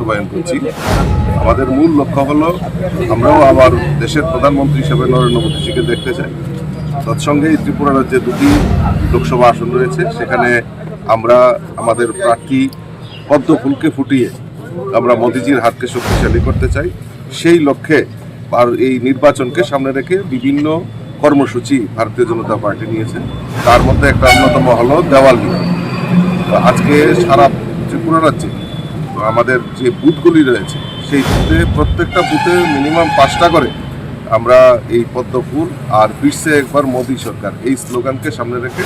বাস্তবায়ন করছি। আমাদের মূল লক্ষ্য হলো আমরাও আবার দেশের প্রধানমন্ত্রী হিসেবে নরেন্দ্র মোদীজিকে দেখতে চাই। তৎসঙ্গে ত্রিপুরা রাজ্যে 2টি লোকসভা আসন রয়েছে, সেখানে আমরা আমাদের প্রার্থী পদ্ম ফুলকে ফুটিয়ে আমরা মোদীজির হাতকে শক্তিশালী করতে চাই। সেই লক্ষ্যে আর এই নির্বাচনকে সামনে রেখে বিভিন্ন কর্মসূচি ভারতীয় জনতা পার্টি নিয়েছে। তার মধ্যে একটা অন্যতম হলো দেওয়ালি। আজকে সারা ত্রিপুরা রাজ্যে আমাদের যে বুথগুলি রয়েছে সেই বুথে প্রত্যেকটা বুথে মিনিমাম 5টা করে আমরা এই পদ্ম ফুল আর ফিরছে একবার মোদী সরকার এই স্লোগানকে সামনে রেখে